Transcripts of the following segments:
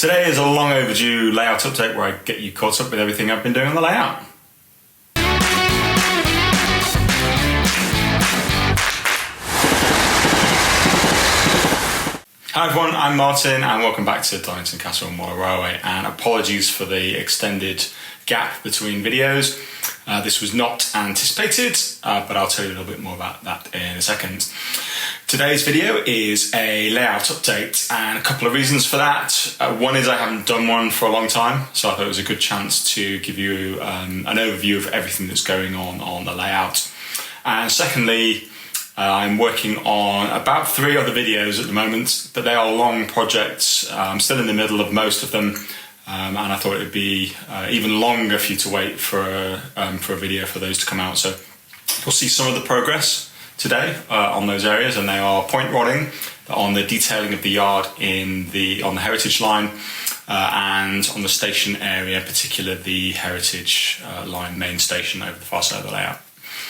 Today is a long overdue layout update where I get you caught up with everything I've been doing on the layout. Hi everyone, I'm Martin and welcome back to Donnington Castle Model Railway, and apologies for the extended gap between videos. This was not anticipated, but I'll tell you a little bit more about that in a second. Today's video is a layout update, and a couple of reasons for that. One is I haven't done one for a long time, so I thought it was a good chance to give you an overview of everything that's going on the layout. And secondly, I'm working on about 3 other videos at the moment, but they are long projects. I'm still in the middle of most of them, and I thought it would be even longer for you to wait for a video for those to come out. So you'll see some of the progress today on those areas, and they are point rodding on the detailing of the yard on the heritage line and on the station area, particularly the heritage line main station over the far side of the layout.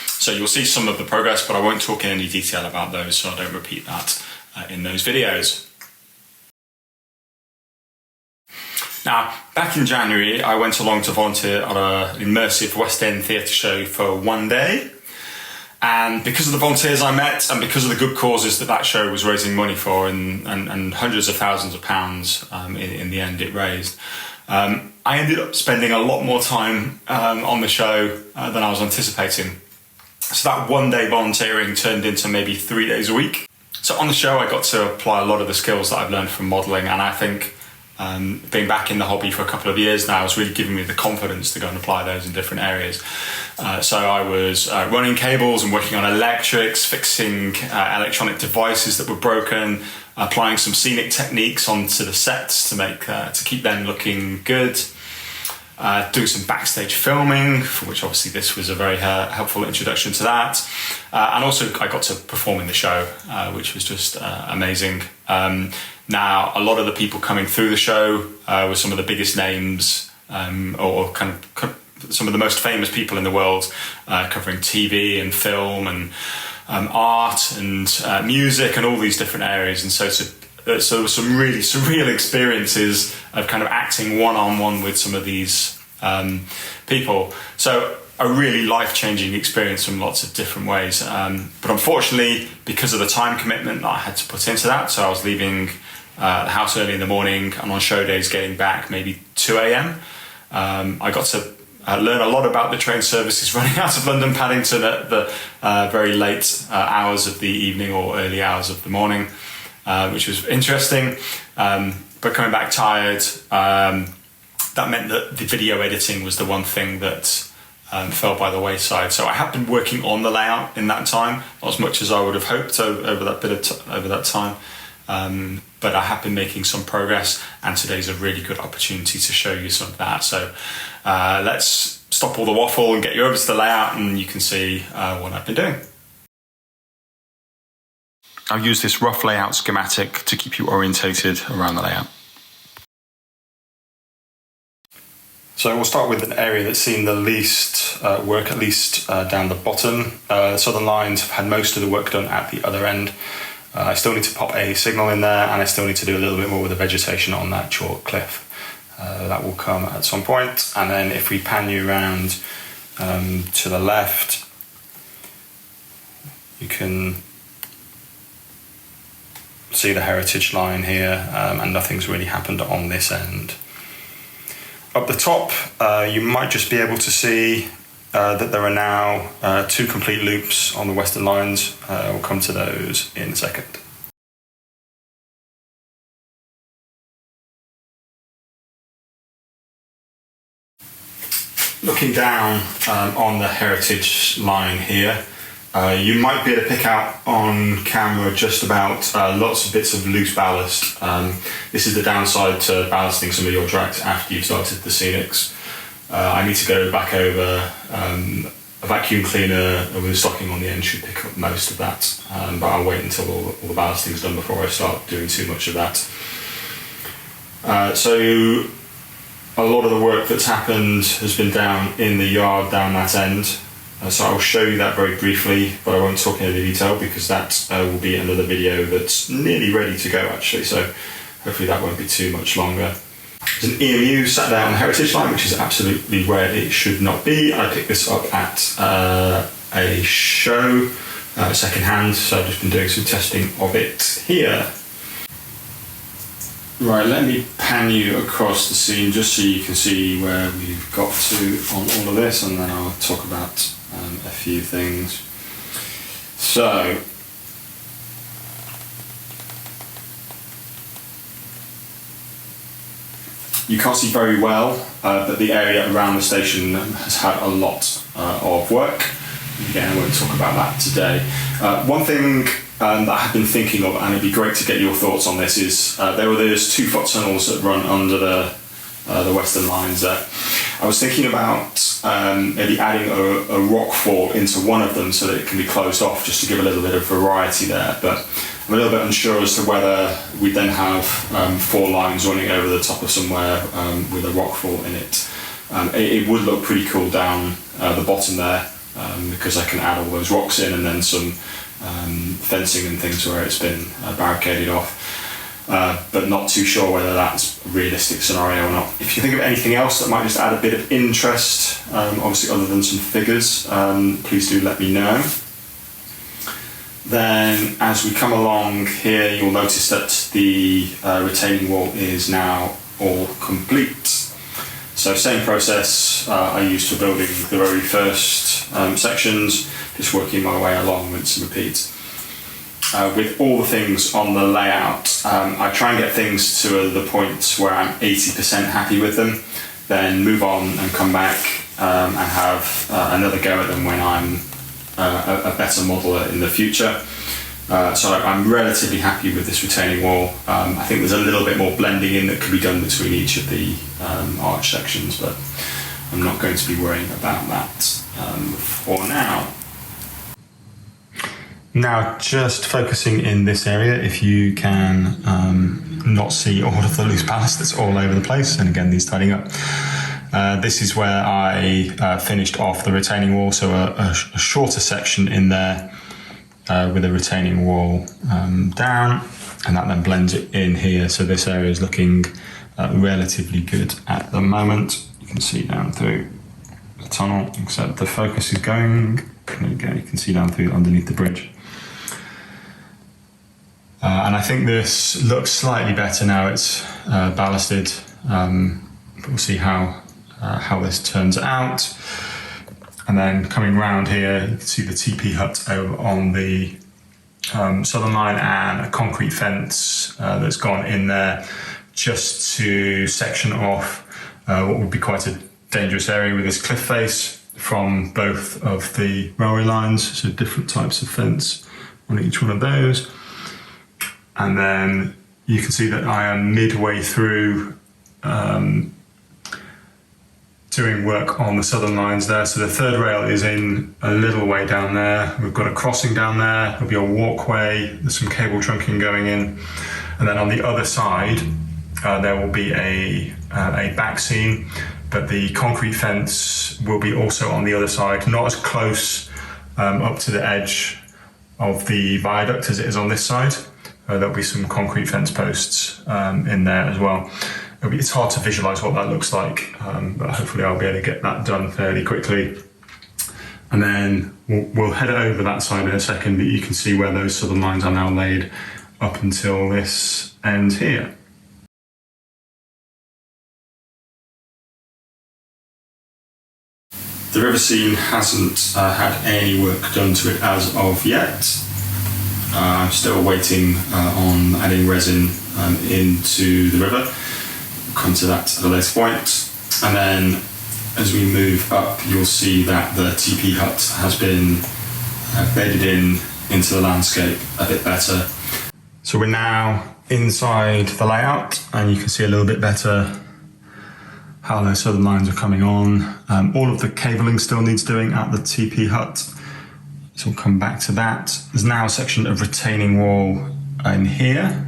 So you'll see some of the progress, but I won't talk in any detail about those, so I don't repeat that in those videos. Now, back in January, I went along to volunteer at an immersive West End theatre show for one day. And because of the volunteers I met and because of the good causes that show was raising money for, and hundreds of thousands of pounds in the end it raised, I ended up spending a lot more time on the show than I was anticipating. So that one day volunteering turned into maybe 3 days a week. So on the show I got to apply a lot of the skills that I've learned from modelling, and I think being back in the hobby for a couple of years now has really given me the confidence to go and apply those in different areas. So I was running cables and working on electrics, fixing electronic devices that were broken, applying some scenic techniques onto the sets to keep them looking good. Doing some backstage filming, for which obviously this was a very helpful introduction to that. And also I got to perform in the show, which was just amazing. Now, a lot of the people coming through the show were some of the biggest names, or kind of some of the most famous people in the world, covering TV and film and art and music and all these different areas. And so there were some really surreal experiences of kind of acting one-on-one with some of these people. So a really life-changing experience from lots of different ways. But unfortunately, because of the time commitment that I had to put into that, so I was leaving the house early in the morning and on show days getting back maybe 2 a.m. I got to learn a lot about the train services running out of London Paddington at the very late hours of the evening or early hours of the morning. Which was interesting, but coming back tired, that meant that the video editing was the one thing that fell by the wayside. So I have been working on the layout in that time, not as much as I would have hoped over that time, but I have been making some progress, and today's a really good opportunity to show you some of that. So let's stop all the waffle and get you over to the layout, and you can see what I've been doing. I've used this rough layout schematic to keep you orientated around the layout. So we'll start with an area that's seen the least work, at least down the bottom. Southern lines have had most of the work done at the other end. I still need to pop a signal in there, and I still need to do a little bit more with the vegetation on that chalk cliff. That will come at some point. And then if we pan you around to the left, you can see the heritage line here, and nothing's really happened on this end. Up the top, you might just be able to see that there are now 2 complete loops on the western lines. We'll come to those in a second. Looking down on the heritage line here, you might be able to pick out on camera just about lots of bits of loose ballast. This is the downside to ballasting some of your tracks after you've started the scenics. I need to go back over a vacuum cleaner with a stocking on the end should pick up most of that, but I'll wait until all the ballasting's done before I start doing too much of that. So a lot of the work that's happened has been down in the yard down that end. So I'll show you that very briefly, but I won't talk in any detail because that will be another video that's nearly ready to go actually, so hopefully that won't be too much longer. There's an EMU sat there on the heritage line, which is absolutely where it should not be. I picked this up at a show, second hand, so I've just been doing some testing of it here. Right, let me pan you across the scene just so you can see where we've got to on all of this, and then I'll talk about a few things. So, you can't see very well, but the area around the station has had a lot of work. Again, I won't talk about that today. One thing that I have been thinking of, and it'd be great to get your thoughts on this, is there's 2 foot tunnels that run under the western lines there. I was thinking about maybe adding a rock fall into one of them so that it can be closed off, just to give a little bit of variety there, but I'm a little bit unsure as to whether we then have 4 lines running over the top of somewhere with a rock fall in it. It would look pretty cool down the bottom there, because I can add all those rocks in, and then some fencing and things where it's been barricaded off, but not too sure whether that's a realistic scenario or not. If you think of anything else that might just add a bit of interest, obviously other than some figures, please do let me know. Then as we come along here, you'll notice that the retaining wall is now all complete. So same process I used for building the very first sections, just working my way along, rinse and repeat. With all the things on the layout, I try and get things to the point where I'm 80% happy with them, then move on and come back and have another go at them when I'm a better modeler in the future. So I'm relatively happy with this retaining wall. I think there's a little bit more blending in that could be done between each of the arch sections, but I'm not going to be worrying about that for now. Now, just focusing in this area, if you can not see all of the loose ballast that's all over the place, and again, these tidying up. This is where I finished off the retaining wall, so a shorter section in there with a retaining wall down, and that then blends it in here. So this area is looking relatively good at the moment. You can see down through the tunnel, except the focus is going, there you go, you can see down through underneath the bridge. And I think this looks slightly better now it's ballasted, but we'll see how this turns out. And then coming round here, you can see the TP hut over on the southern line, and a concrete fence that's gone in there just to section off what would be quite a dangerous area with this cliff face from both of the railway lines, so different types of fence on each one of those. And then you can see that I am midway through doing work on the southern lines there. So the third rail is in a little way down there. We've got a crossing down there. There'll be a walkway. There's some cable trunking going in. And then on the other side, there will be a back seam, but the concrete fence will be also on the other side, not as close up to the edge of the viaduct as it is on this side. There'll be some concrete fence posts in there as well. It's hard to visualize what that looks like, but hopefully I'll be able to get that done fairly quickly. And then we'll head over that side in a second, but you can see where those southern lines are now laid up until this end here. The river scene hasn't had any work done to it as of yet. I'm still waiting on adding resin into the river. We'll come to that at a later point. And then as we move up, you'll see that the TP hut has been bedded into the landscape a bit better. So we're now inside the layout, and you can see a little bit better how those southern lines are coming on. All of the cabling still needs doing at the TP hut, so we'll come back to that. There's now a section of retaining wall in here,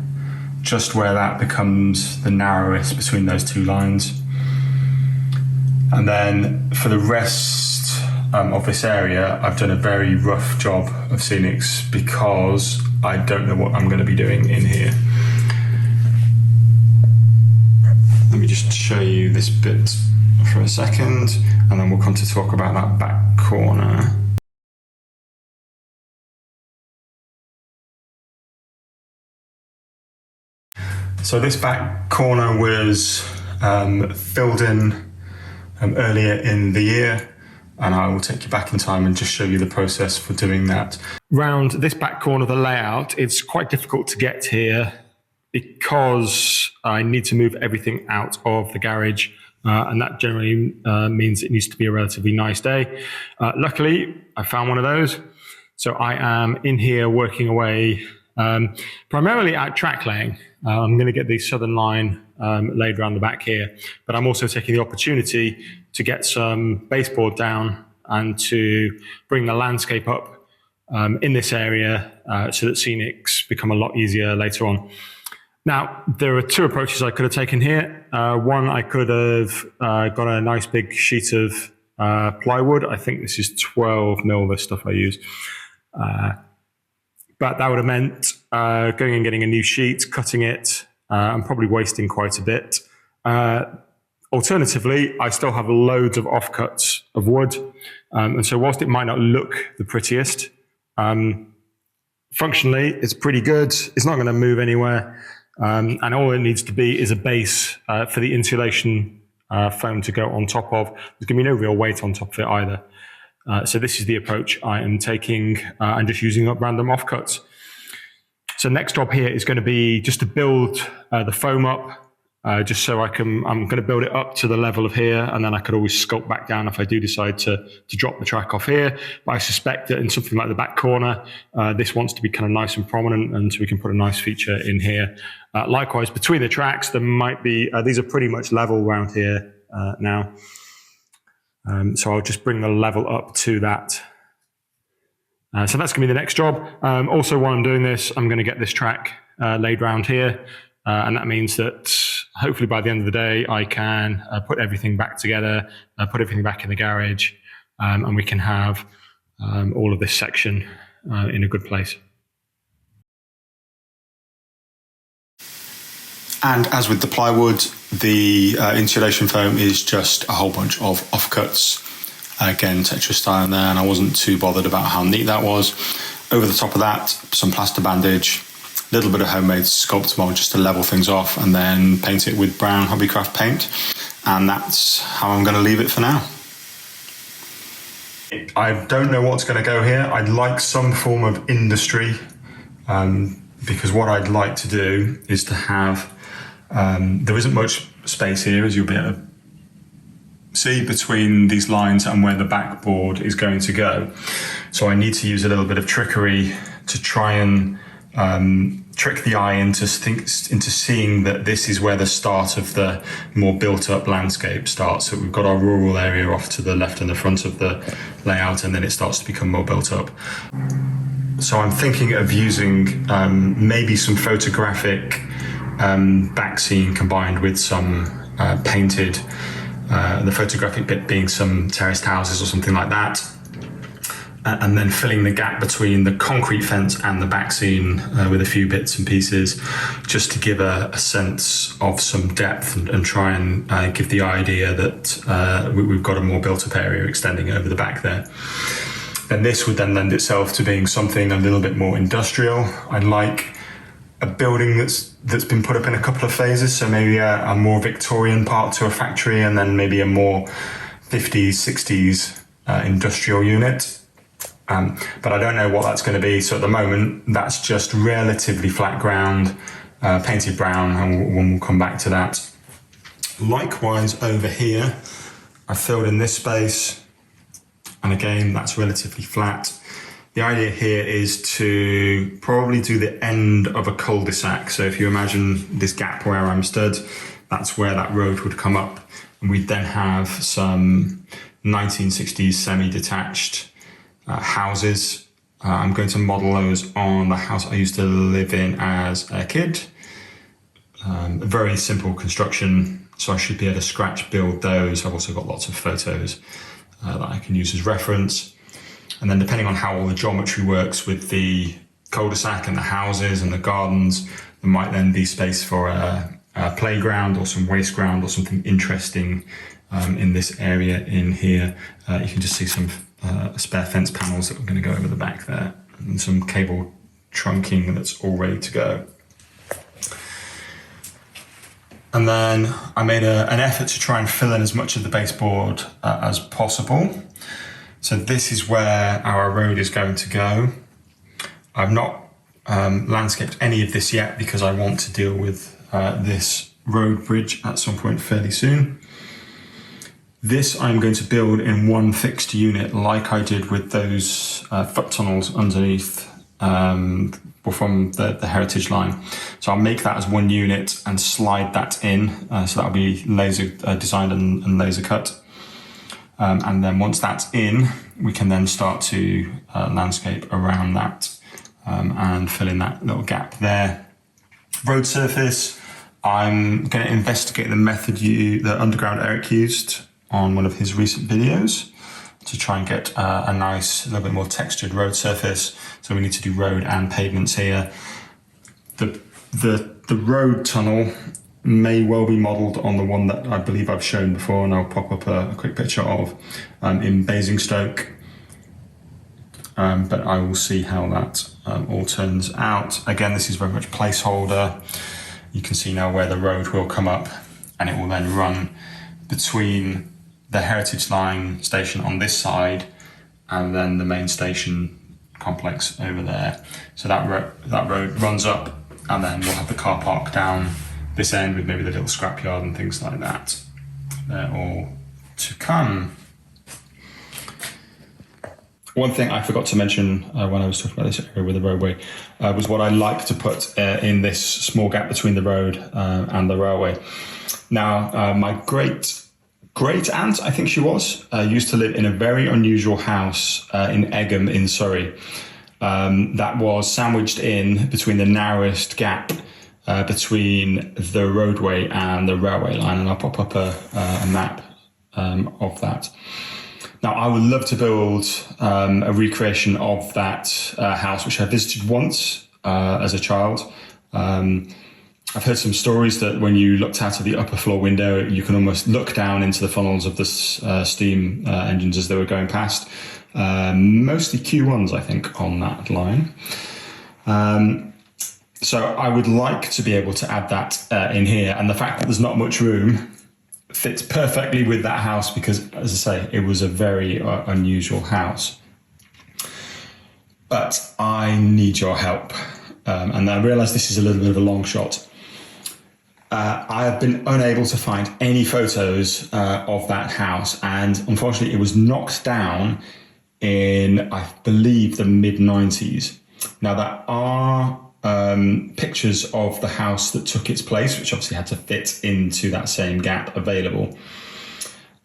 just where that becomes the narrowest between those two lines. And then for the rest of this area, I've done a very rough job of scenics because I don't know what I'm going to be doing in here. Let me just show you this bit for a second, and then we'll come to talk about that back corner. So this back corner was filled in earlier in the year, and I will take you back in time and just show you the process for doing that. Round this back corner of the layout, it's quite difficult to get here because I need to move everything out of the garage, and that generally means it needs to be a relatively nice day. Luckily, I found one of those. So I am in here working away primarily at track laying. I'm going to get the southern line laid around the back here, but I'm also taking the opportunity to get some baseboard down and to bring the landscape up in this area so that scenics become a lot easier later on. Now, there are two approaches I could have taken here. One, I could have got a nice big sheet of plywood. I think this is 12 mil, the stuff I use. But that would have meant going and getting a new sheet, cutting it, and probably wasting quite a bit. Alternatively, I still have loads of offcuts of wood. And so whilst it might not look the prettiest, functionally, it's pretty good. It's not going to move anywhere. And all it needs to be is a base for the insulation foam to go on top of. There's going to be no real weight on top of it either. So this is the approach I am taking and just using up random offcuts. So next job here is going to be just to build the foam up, just so I'm going to build it up to the level of here, and then I could always sculpt back down if I do decide to drop the track off here. But I suspect that in something like the back corner, this wants to be kind of nice and prominent, and so we can put a nice feature in here. Likewise, between the tracks, there might be, these are pretty much level around here now. So I'll just bring the level up to that. So that's going to be the next job. Also, while I'm doing this, I'm going to get this track laid round here. And that means that hopefully by the end of the day, I can put everything back together, put everything back in the garage, and we can have all of this section in a good place. And as with the plywood, the insulation foam is just a whole bunch of offcuts. Again, Tetris style there, and I wasn't too bothered about how neat that was. Over the top of that, some plaster bandage, a little bit of homemade sculpt mold just to level things off, and then paint it with brown Hobbycraft paint. And that's how I'm going to leave it for now. I don't know what's going to go here. I'd like some form of industry, because what I'd like to do is to have there isn't much space here, as you'll be able to see, between these lines and where the backboard is going to go. So I need to use a little bit of trickery to try and trick the eye into seeing that this is where the start of the more built-up landscape starts. So we've got our rural area off to the left and the front of the layout, and then it starts to become more built up. So I'm thinking of using maybe some photographic back scene combined with some painted, the photographic bit being some terraced houses or something like that, and then filling the gap between the concrete fence and the back scene with a few bits and pieces, just to give a sense of some depth and try and give the idea that we've got a more built up area extending over the back there. And this would then lend itself to being something a little bit more industrial. I'd like a building that's been put up in a couple of phases, so maybe a more Victorian part to a factory, and then maybe a more 50s, 60s industrial unit. But I don't know what that's going to be, so at the moment that's just relatively flat ground, painted brown, and we'll come back to that. Likewise over here, I filled in this space, and again that's relatively flat. The idea here is to probably do the end of a cul-de-sac. So if you imagine this gap where I'm stood, that's where that road would come up. And we'd then have some 1960s semi-detached houses. I'm going to model those on the house I used to live in as a kid. A very simple construction, so I should be able to scratch build those. I've also got lots of photos that I can use as reference. And then depending on how all the geometry works with the cul-de-sac and the houses and the gardens, there might then be space for a playground or some waste ground or something interesting in this area in here. You can just see some spare fence panels that we're going to go over the back there, and some cable trunking that's all ready to go. And then I made an effort to try and fill in as much of the baseboard as possible. So this is where our road is going to go. I've not landscaped any of this yet because I want to deal with this road bridge at some point fairly soon. This I'm going to build in one fixed unit like I did with those foot tunnels underneath from the heritage line. So I'll make that as one unit and slide that in, so that'll be laser designed and laser cut. And then once that's in, we can then start to landscape around that and fill in that little gap there. Road surface, I'm going to investigate the method that Underground Eric used on one of his recent videos to try and get a nice, little bit more textured road surface. So we need to do road and pavements here. The road tunnel may well be modelled on the one that I believe I've shown before, and I'll pop up a quick picture of in Basingstoke. But I will see how that all turns out. Again, this is very much placeholder. You can see now where the road will come up, and it will then run between the Heritage Line station on this side and then the main station complex over there. So that road runs up, and then we'll have the car park down this end with maybe the little scrapyard and things like that. They're all to come. One thing I forgot to mention when I was talking about this area with the roadway was what I like to put in this small gap between the road and the railway. Now, my great aunt, I think she was, used to live in a very unusual house in Egham in Surrey that was sandwiched in between the narrowest gap between the roadway and the railway line, and I'll pop up a map of that. Now, I would love to build a recreation of that house, which I visited once as a child. I've heard some stories that when you looked out of the upper floor window, you can almost look down into the funnels of the steam engines as they were going past. Mostly Q1s, I think, on that line. So I would like to be able to add that in here. And the fact that there's not much room fits perfectly with that house because, as I say, it was a very unusual house. But I need your help. And I realise this is a little bit of a long shot. I have been unable to find any photos of that house, and unfortunately it was knocked down in, I believe, the mid-90s. Now there are pictures of the house that took its place, which obviously had to fit into that same gap available.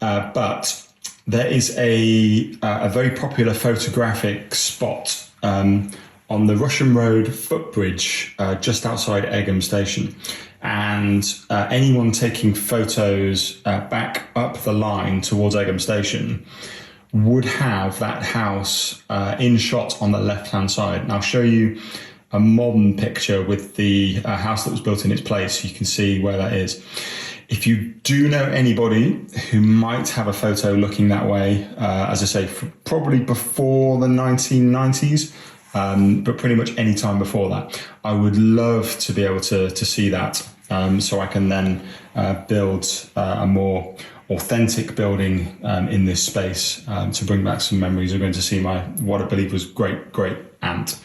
But there is a very popular photographic spot on the Russian Road footbridge just outside Egham station. And anyone taking photos back up the line towards Egham station would have that house in shot on the left-hand side. And I'll show you a modern picture with the house that was built in its place. You can see where that is. If you do know anybody who might have a photo looking that way, as I say, probably before the 1990s, but pretty much any time before that, I would love to be able to see that, so I can then build a more authentic building in this space to bring back some memories of going to see my, what I believe was great aunt.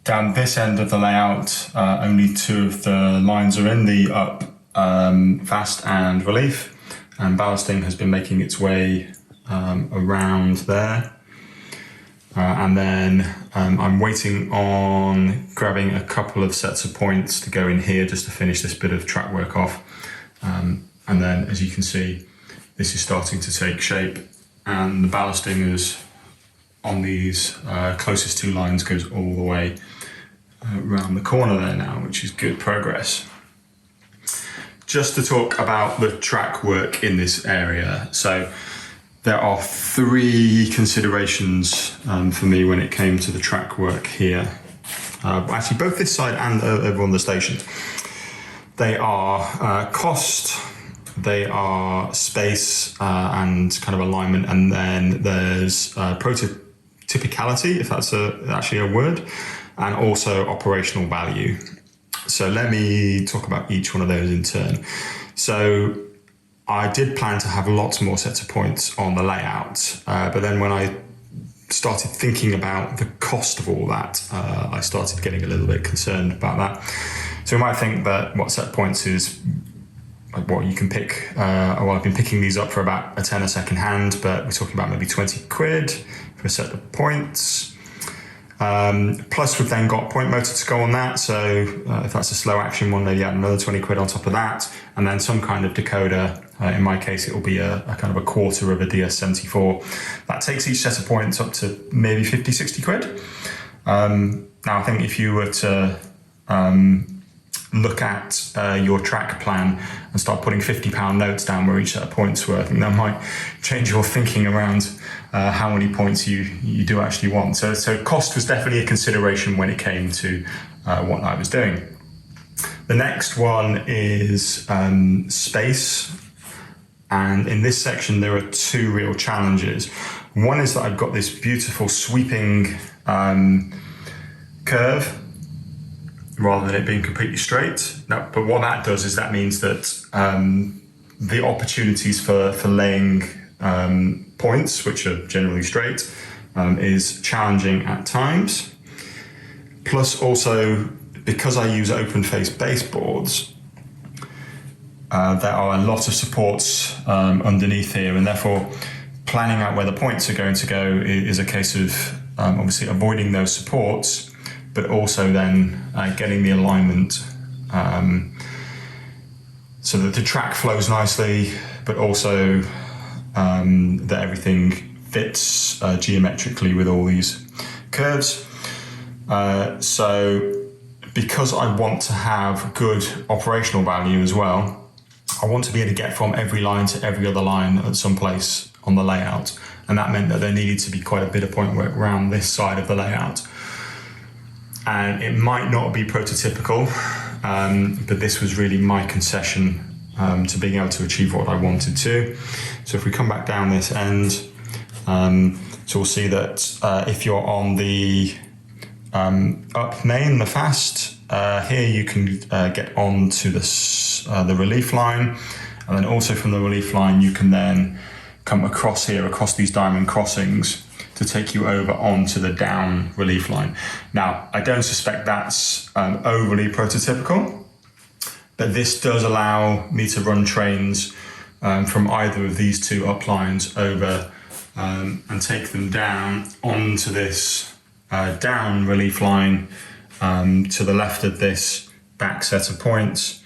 Down this end of the layout, only two of the lines are in, the up, fast and relief, and ballasting has been making its way around there. And then I'm waiting on grabbing a couple of sets of points to go in here just to finish this bit of track work off. And then, as you can see, this is starting to take shape, and the ballasting is on these closest two lines goes all the way around the corner there now, which is good progress. Just to talk about the track work in this area. So there are three considerations for me when it came to the track work here. Actually, both this side and over on the station. They are cost, they are space and kind of alignment, and then there's prototypicality, if that's actually a word, and also operational value. So let me talk about each one of those in turn. So I did plan to have lots more sets of points on the layout, but then when I started thinking about the cost of all that, I started getting a little bit concerned about that. So you might think that what set points is like what you can pick. Well, I've been picking these up for about a tenner second hand, but we're talking about maybe 20 quid for a set of points. Plus we've then got point motor to go on that. So if that's a slow action one, maybe add another 20 quid on top of that. And then some kind of decoder. In my case, it will be a kind of a quarter of a DS74. That takes each set of points up to maybe 50, 60 quid. Now I think if you were to look at your track plan and start putting £50 notes down where each set of points were, I think that might change your thinking around how many points you do actually want. So cost was definitely a consideration when it came to what I was doing. The next one is space. And in this section, there are two real challenges. One is that I've got this beautiful sweeping curve rather than it being completely straight. Now, but what that does is that means that the opportunities for laying points, which are generally straight, is challenging at times. Plus also, because I use open face baseboards, there are a lot of supports underneath here, and therefore planning out where the points are going to go is a case of obviously avoiding those supports, but also then getting the alignment so that the track flows nicely, but also that everything fits geometrically with all these curves. So because I want to have good operational value as well, I want to be able to get from every line to every other line at some place on the layout. And that meant that there needed to be quite a bit of point work around this side of the layout. And it might not be prototypical, but this was really my concession to being able to achieve what I wanted to. So if we come back down this end, so we'll see that if you're on the up main, the fast, here you can get on to the relief line, and then also from the relief line you can then come across here, across these diamond crossings to take you over onto the down relief line. Now, I don't suspect that's overly prototypical, but this does allow me to run trains from either of these two up lines over and take them down onto this down relief line to the left of this back set of points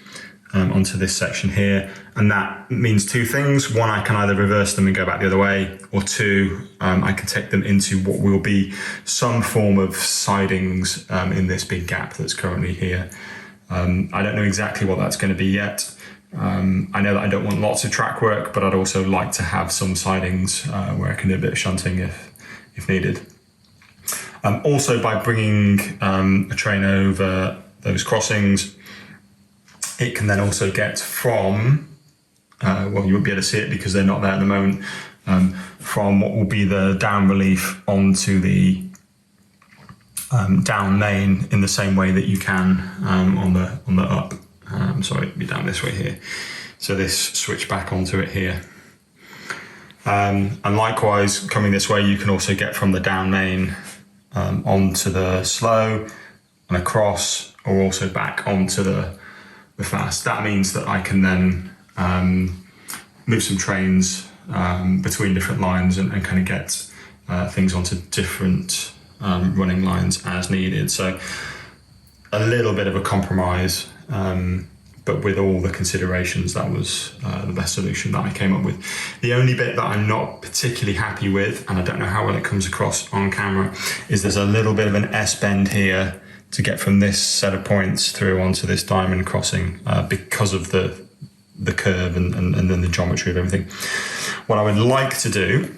onto this section here. And that means two things. One, I can either reverse them and go back the other way, or two, I can take them into what will be some form of sidings in this big gap that's currently here. I don't know exactly what that's going to be yet. I know that I don't want lots of track work, but I'd also like to have some sidings where I can do a bit of shunting if needed. Also, by bringing a train over those crossings, it can then also get from, well, you won't be able to see it because they're not there at the moment, from what will be the down relief onto the down main in the same way that you can on the up. Sorry, it'll be down this way here. So this switch back onto it here. And likewise, coming this way, you can also get from the down main onto the slow and across, or also back onto the fast. That means that I can then move some trains between different lines and kind of get things onto different running lines as needed. So a little bit of a compromise, but with all the considerations, that was the best solution that I came up with. The only bit that I'm not particularly happy with, and I don't know how well it comes across on camera, is there's a little bit of an S-bend here to get from this set of points through onto this diamond crossing because of the the curve and then the geometry of everything. What I would like to do,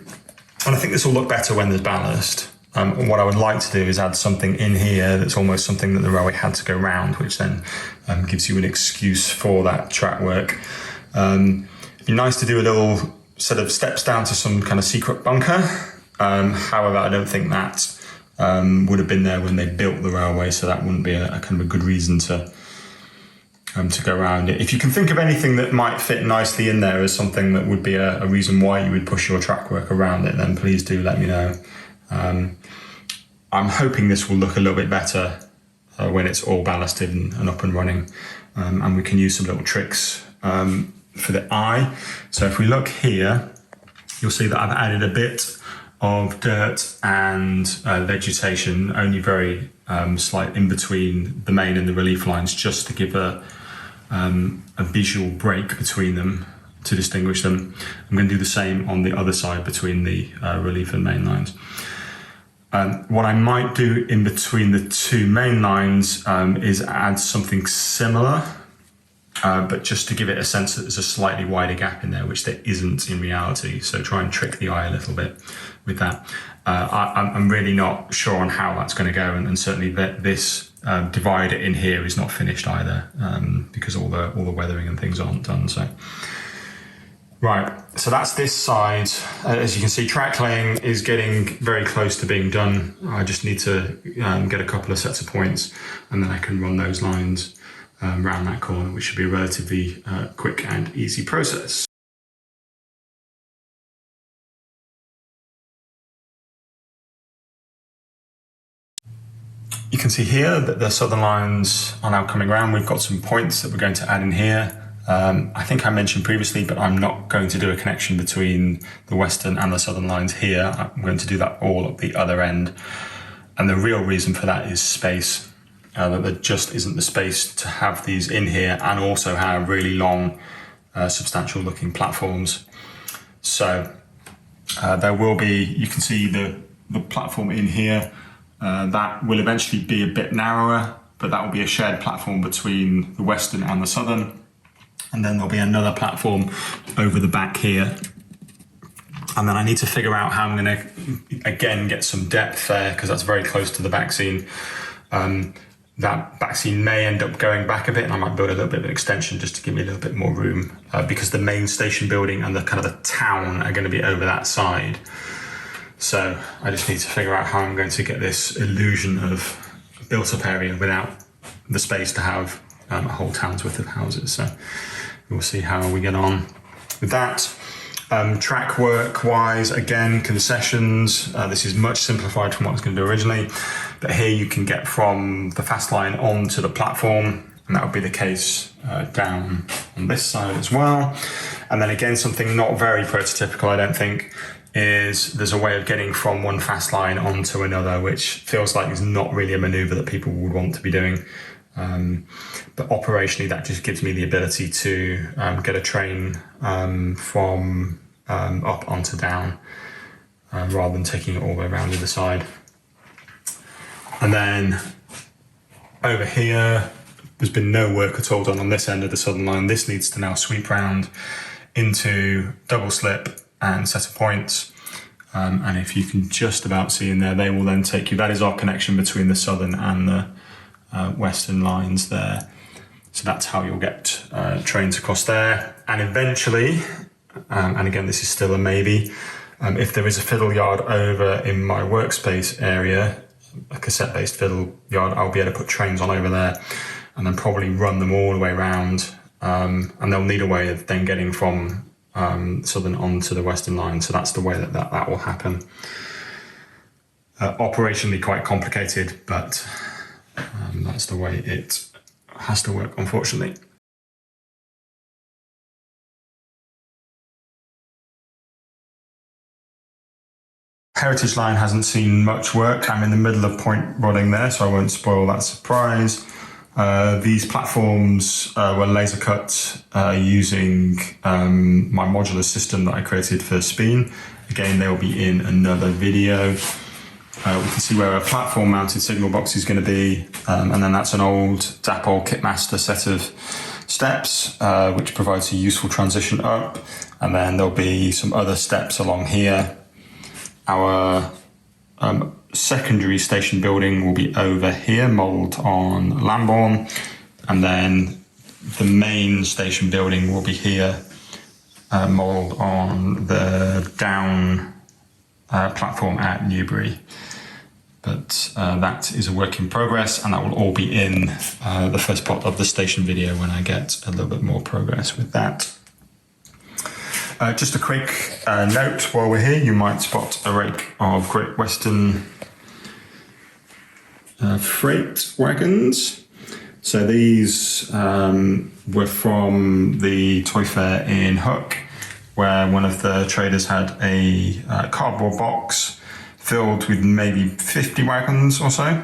and I think this will look better when there's ballast, what I would like to do is add something in here that's almost something that the railway had to go round, which then gives you an excuse for that track work. It'd be nice to do a little set of steps down to some kind of secret bunker. However, I don't think that would have been there when they built the railway, so that wouldn't be a kind of a good reason to go around it. If you can think of anything that might fit nicely in there as something that would be a reason why you would push your track work around it, then please do let me know. I'm hoping this will look a little bit better when it's all ballasted and up and running, and we can use some little tricks for the eye. So if we look here, you'll see that I've added a bit of dirt and vegetation, only very slight in between the main and the relief lines, just to give a visual break between them to distinguish them. I'm going to do the same on the other side between the relief and main lines. What I might do in between the two main lines is add something similar, but just to give it a sense that there's a slightly wider gap in there, which there isn't in reality. So try and trick the eye a little bit with that. I'm really not sure on how that's going to go, and certainly that this divider in here is not finished either, because all the weathering and things aren't done. So. Right, so that's this side. As you can see, track laying is getting very close to being done. I just need to get a couple of sets of points, and then I can run those lines around that corner, which should be a relatively quick and easy process. You can see here that the southern lines are now coming around. We've got some points that we're going to add in here. I think I mentioned previously, but I'm not going to do a connection between the western and the southern lines here. I'm going to do that all at the other end. And the real reason for that is space. That there just isn't the space to have these in here and also have really long, substantial looking platforms. So there will be, you can see the platform in here. That will eventually be a bit narrower, but that will be a shared platform between the western and the southern. And then there'll be another platform over the back here. And then I need to figure out how I'm going to, again, get some depth there, because that's very close to the back scene. That back scene may end up going back a bit, and I might build a little bit of an extension just to give me a little bit more room, because the main station building and the kind of the town are going to be over that side. So I just need to figure out how I'm going to get this illusion of built up area without the space to have a whole town's worth of houses. So we'll see how we get on with that. Track work wise, again, concessions. This is much simplified from what I was going to do originally, but here you can get from the fast line onto the platform, and that would be the case down on this side as well. And then again, something not very prototypical, I don't think, is there's a way of getting from one fast line onto another, which feels like is not really a maneuver that people would want to be doing. But operationally, that just gives me the ability to get a train from up onto down, rather than taking it all the way around the other side. And then over here, there's been no work at all done on this end of the southern line. This needs to now sweep round into double slip and set of points. And if you can just about see in there, they will then take you. That is our connection between the southern and the western lines there. So that's how you'll get trains across there. And eventually, and again, this is still a maybe, if there is a fiddle yard over in my workspace area, a cassette-based fiddle yard, I'll be able to put trains on over there and then probably run them all the way around. And they'll need a way of then getting from southern onto the western line. So that's the way that will happen. Operationally quite complicated, but that's the way it has to work, unfortunately. Heritage line hasn't seen much work. I'm in the middle of point rodding there, so I won't spoil that surprise. These platforms were laser cut using my modular system that I created for Speen. Again, they'll be in another video. We can see where a platform mounted signal box is going to be, and then that's an old Dapol Kitmaster set of steps, which provides a useful transition up, and then there'll be some other steps along here. Our secondary station building will be over here, modelled on Lambourne, and then the main station building will be here, modelled on the down platform at Newbury. But that is a work in progress, and that will all be in the first part of the station video when I get a little bit more progress with that. Just a quick note while we're here, you might spot a rake of Great Western freight wagons. So these were from the toy fair in Hook, where one of the traders had a cardboard box filled with maybe 50 wagons or so.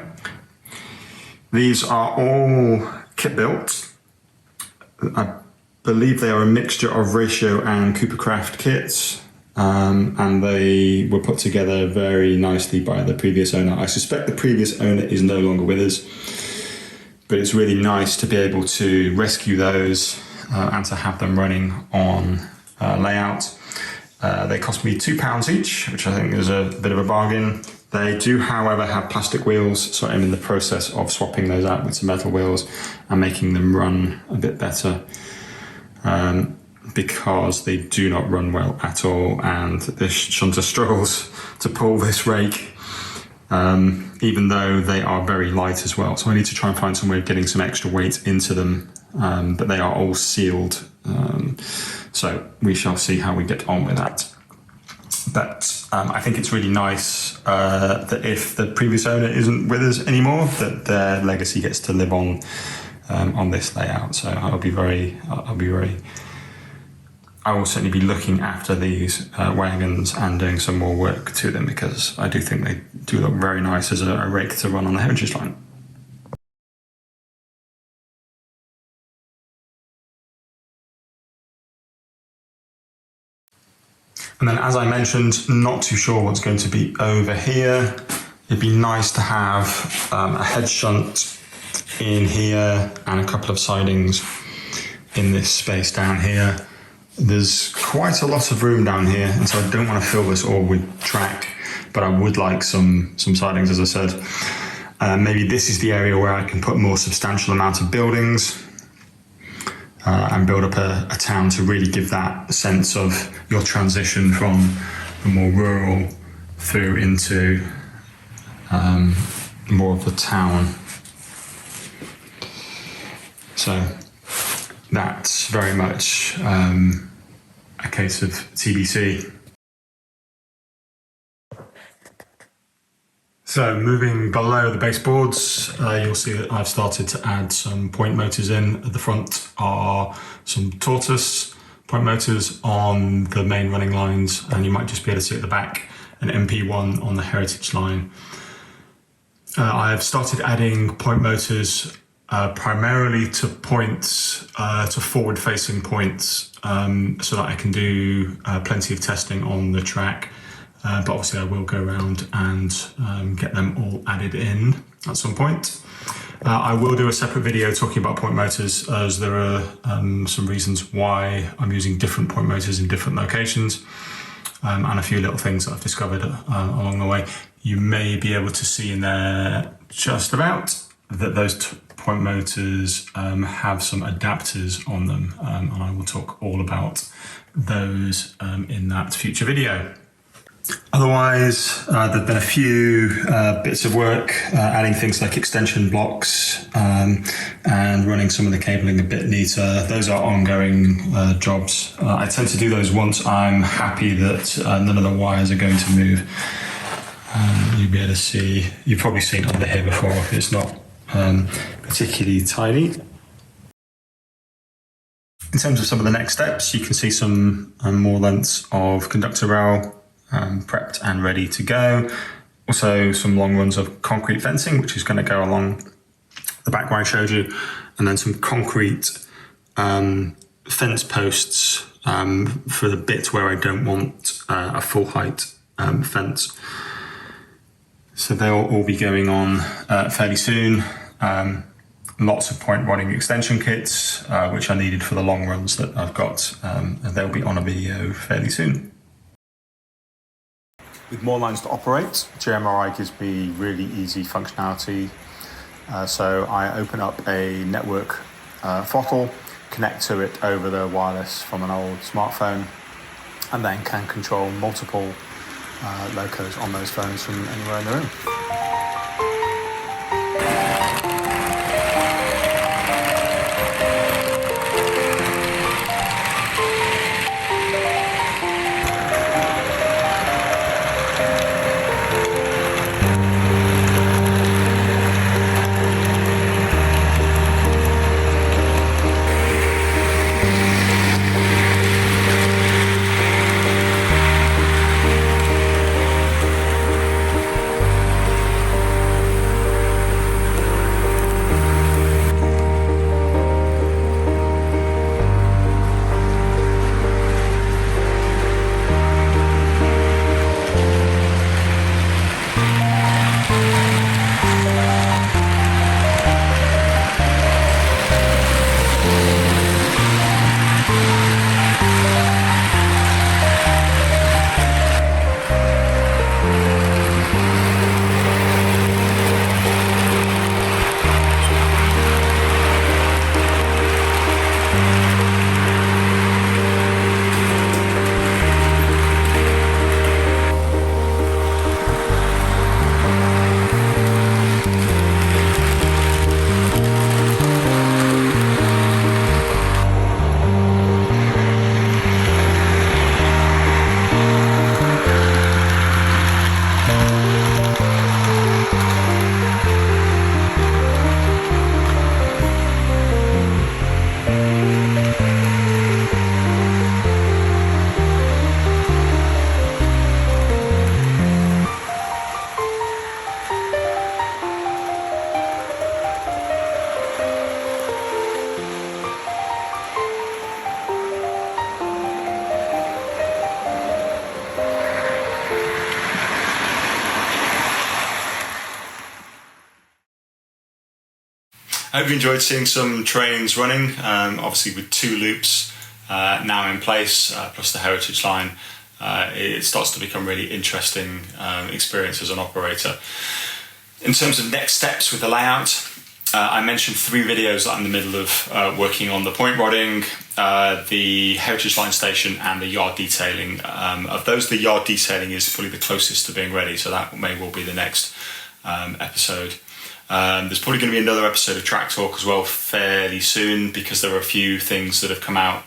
These are all kit built. I believe they are a mixture of Ratio and Coopercraft kits, and they were put together very nicely by the previous owner. I suspect the previous owner is no longer with us, but it's really nice to be able to rescue those and to have them running on layout. They cost me £2 each, which I think is a bit of a bargain. They do, however, have plastic wheels, so I'm in the process of swapping those out with some metal wheels and making them run a bit better, because they do not run well at all, and this shunter struggles to pull this rake, even though they are very light as well. So I need to try and find some way of getting some extra weight into them, but they are all sealed. So we shall see how we get on with that. But I think it's really nice that if the previous owner isn't with us anymore, that their legacy gets to live on this layout. So I will certainly be looking after these wagons and doing some more work to them, because I do think they do look very nice as a rake to run on the heritage line. And then, as I mentioned, not too sure what's going to be over here. It'd be nice to have a head shunt in here and a couple of sidings in this space down here. There's quite a lot of room down here, and so I don't want to fill this all with track, but I would like some sidings, as I said. Maybe this is the area where I can put a more substantial amount of buildings, and build up a town to really give that sense of your transition from the more rural through into more of the town. So that's very much a case of TBC. So moving below the baseboards, you'll see that I've started to add some point motors in. At the front are some tortoise point motors on the main running lines, and you might just be able to see at the back an MP1 on the heritage line. I've started adding point motors primarily to points, to forward-facing points, so that I can do plenty of testing on the track. But obviously I will go around and get them all added in at some point. I will do a separate video talking about point motors, as there are some reasons why I'm using different point motors in different locations, and a few little things that I've discovered along the way. You may be able to see in there just about that those point motors have some adapters on them, and I will talk all about those in that future video. Otherwise, there've been a few bits of work adding things like extension blocks and running some of the cabling a bit neater. Those are ongoing jobs. I tend to do those once I'm happy that none of the wires are going to move. You'll be able to see, you've probably seen it under here before if it's not particularly tidy. In terms of some of the next steps, you can see some more lengths of conductor rail prepped and ready to go. Also some long runs of concrete fencing, which is going to go along the back where I showed you, and then some concrete fence posts for the bit where I don't want a full height fence. So they'll all be going on fairly soon. lots of point rodding extension kits, which are needed for the long runs that I've got, and they'll be on a video fairly soon. With more lines to operate, JMRI gives me really easy functionality. So I open up a network throttle, connect to it over the wireless from an old smartphone, and then can control multiple locos on those phones from anywhere in the room. I hope you enjoyed seeing some trains running, obviously with 2 loops now in place, plus the heritage line. It starts to become really interesting experience as an operator. In terms of next steps with the layout, I mentioned 3 videos that I'm in the middle of working on: the point rodding, the heritage line station, and the yard detailing. Of those, the yard detailing is probably the closest to being ready, so that may well be the next episode. There's probably going to be another episode of Track Talk as well fairly soon, because there are a few things that have come out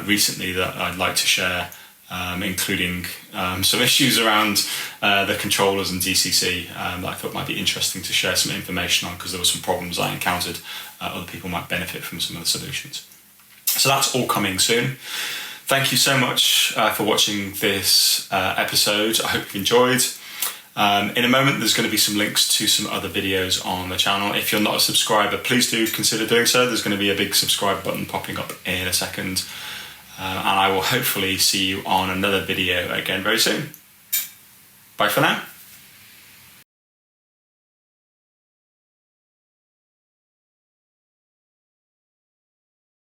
recently that I'd like to share, including some issues around the controllers and DCC that I thought might be interesting to share some information on, because there were some problems I encountered. Other people might benefit from some of the solutions. So that's all coming soon. Thank you so much for watching this episode. I hope you enjoyed. In a moment, there's going to be some links to some other videos on the channel. If you're not a subscriber, please do consider doing so. There's going to be a big subscribe button popping up in a second. And I will hopefully see you on another video again very soon. Bye for now.